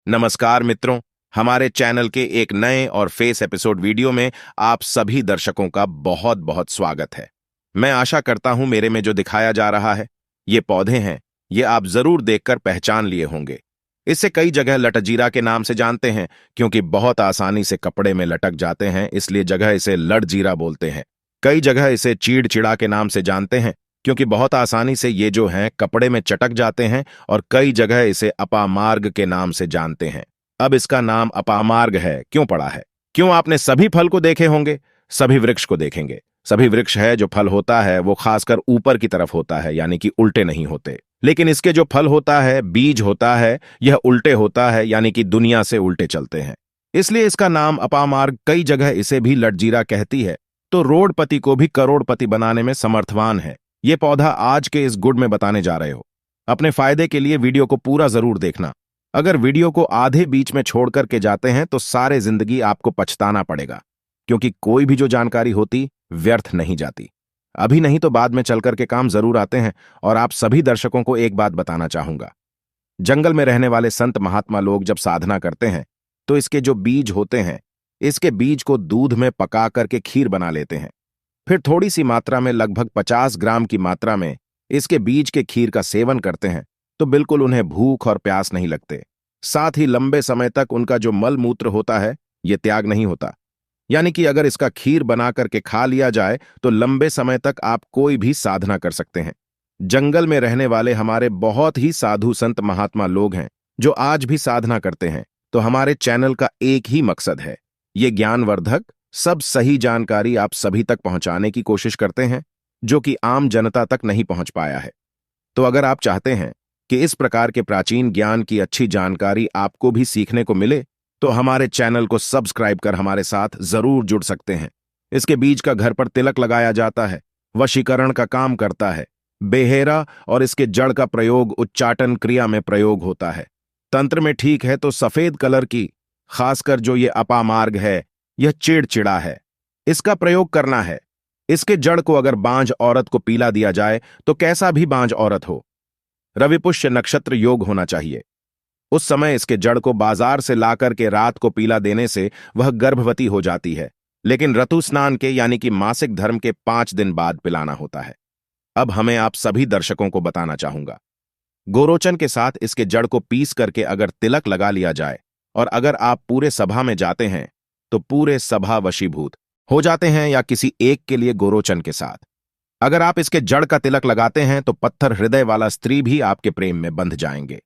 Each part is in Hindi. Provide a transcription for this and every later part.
नमस्कार मित्रों, हमारे चैनल के एक नए और फेस एपिसोड वीडियो में आप सभी दर्शकों का बहुत बहुत स्वागत है। मैं आशा करता हूं मेरे में जो दिखाया जा रहा है, ये पौधे हैं, ये आप जरूर देखकर पहचान लिए होंगे। इसे कई जगह लटजीरा के नाम से जानते हैं क्योंकि बहुत आसानी से कपड़े में लटक जाते हैं, इसलिए जगह इसे लटजीरा बोलते हैं। कई जगह इसे चीड़चिड़ा के नाम से जानते हैं क्योंकि बहुत आसानी से ये जो हैं कपड़े में चटक जाते हैं, और कई जगह इसे अपामार्ग के नाम से जानते हैं। अब इसका नाम अपामार्ग है क्यों पड़ा है? क्यों आपने सभी फल को देखे होंगे, सभी वृक्ष को देखेंगे। सभी वृक्ष है जो फल होता है वो खासकर ऊपर की तरफ होता है, यानी कि उल्टे नहीं होते। लेकिन इसके जो फल होता है, बीज होता है, यह उल्टे होता है, यानी कि दुनिया से उल्टे चलते हैं। इसलिए इसका नाम अपामार्ग। कई जगह इसे भी लटजीरा कहती है। तो रोडपति को भी करोड़पति बनाने में समर्थवान है। ये पौधा आज के इस गुड में बताने जा रहे हो। अपने फायदे के लिए वीडियो को पूरा जरूर देखना। अगर वीडियो को आधे बीच में छोड़ करके जाते हैं तो सारे जिंदगी आपको पछताना पड़ेगा, क्योंकि कोई भी जो जानकारी होती व्यर्थ नहीं जाती। अभी नहीं तो बाद में चलकर के काम जरूर आते हैं। और आप सभी दर्शकों को एक बात बताना चाहूंगा। जंगल में रहने वाले संत महात्मा लोग जब साधना करते हैं तो इसके जो बीज होते हैं, इसके बीज को दूध में पका करके खीर बना लेते हैं। फिर थोड़ी सी मात्रा में, लगभग 50 ग्राम की मात्रा में इसके बीज के खीर का सेवन करते हैं तो बिल्कुल उन्हें भूख और प्यास नहीं लगते। साथ ही लंबे समय तक उनका जो मल मूत्र होता है ये त्याग नहीं होता। यानी कि अगर इसका खीर बना करके खा लिया जाए तो लंबे समय तक आप कोई भी साधना कर सकते हैं। जंगल में रहने वाले हमारे बहुत ही साधु संत महात्मा लोग हैं जो आज भी साधना करते हैं। तो हमारे चैनल का एक ही मकसद है, ये ज्ञानवर्धक सब सही जानकारी आप सभी तक पहुंचाने की कोशिश करते हैं, जो कि आम जनता तक नहीं पहुंच पाया है। तो अगर आप चाहते हैं कि इस प्रकार के प्राचीन ज्ञान की अच्छी जानकारी आपको भी सीखने को मिले तो हमारे चैनल को सब्सक्राइब कर हमारे साथ जरूर जुड़ सकते हैं। इसके बीज का घर पर तिलक लगाया जाता है, वशीकरण का काम करता है। बेहेरा और इसके जड़ का प्रयोग उच्चाटन क्रिया में प्रयोग होता है। तंत्र में ठीक है तो सफेद कलर की, खासकर जो ये अपामार्ग है, यह चिड़चिड़ा है, इसका प्रयोग करना है। इसके जड़ को अगर बांझ औरत को पीला दिया जाए तो कैसा भी बांझ औरत हो, रविपुष्य नक्षत्र योग होना चाहिए। उस समय इसके जड़ को बाजार से लाकर के रात को पीला देने से वह गर्भवती हो जाती है, लेकिन ऋतु स्नान के यानी कि मासिक धर्म के 5 दिन बाद पिलाना होता है। अब हमें आप सभी दर्शकों को बताना चाहूंगा, गोरोचन के साथ इसके जड़ को पीस करके अगर तिलक लगा लिया जाए और अगर आप पूरे सभा में जाते हैं तो पूरे सभा वशीभूत हो जाते हैं, या किसी एक के लिए गोरोचन के साथ अगर आप इसके जड़ का तिलक लगाते हैं तो पत्थर हृदय वाला स्त्री भी आपके प्रेम में बंध जाएंगे।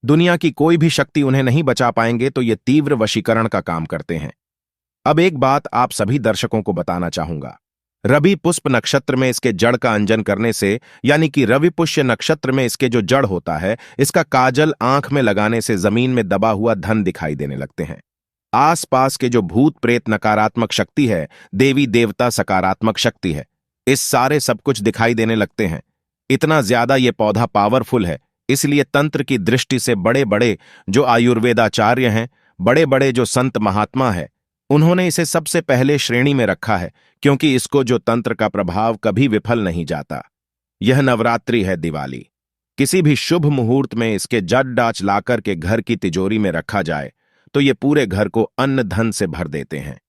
दुनिया की कोई भी शक्ति उन्हें नहीं बचा पाएंगे। तो ये तीव्र वशीकरण का काम करते हैं। अब एक बात आप सभी दर्शकों को बताना चाहूंगा, रवि पुष्प नक्षत्र में इसके जड़ का अंजन करने से, यानी कि रवि पुष्य नक्षत्र में इसके जो जड़ होता है, इसका काजल आंख में लगाने से जमीन में दबा हुआ धन दिखाई देने लगते हैं। आसपास के जो भूत प्रेत नकारात्मक शक्ति है, देवी देवता सकारात्मक शक्ति है, इस सारे सब कुछ दिखाई देने लगते हैं। इतना ज्यादा ये पौधा पावरफुल है, इसलिए तंत्र की दृष्टि से बड़े बड़े जो आयुर्वेदाचार्य हैं, बड़े बड़े जो संत महात्मा है, उन्होंने इसे सबसे पहले श्रेणी में रखा है, क्योंकि इसको जो तंत्र का प्रभाव कभी विफल नहीं जाता। यह नवरात्रि है, दिवाली, किसी भी शुभ मुहूर्त में इसके जड़ डाच लाकर के घर की तिजोरी में रखा जाए तो ये पूरे घर को अन्न धन से भर देते हैं।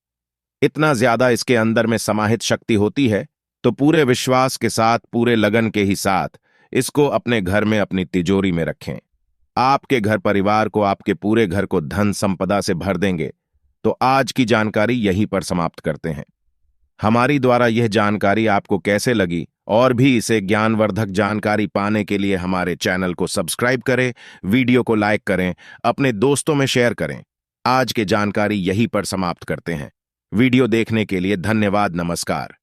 इतना ज्यादा इसके अंदर में समाहित शक्ति होती है, तो पूरे विश्वास के साथ, पूरे लगन के ही साथ इसको अपने घर में, अपनी तिजोरी में रखें। आपके घर परिवार को, आपके पूरे घर को धन संपदा से भर देंगे। तो आज की जानकारी यहीं पर समाप्त करते हैं। हमारी द्वारा यह जानकारी आपको कैसे लगी, और भी इसे ज्ञानवर्धक जानकारी पाने के लिए हमारे चैनल को सब्सक्राइब करें, वीडियो को लाइक करें, अपने दोस्तों में शेयर करें। आज की जानकारी यहीं पर समाप्त करते हैं। वीडियो देखने के लिए धन्यवाद। नमस्कार।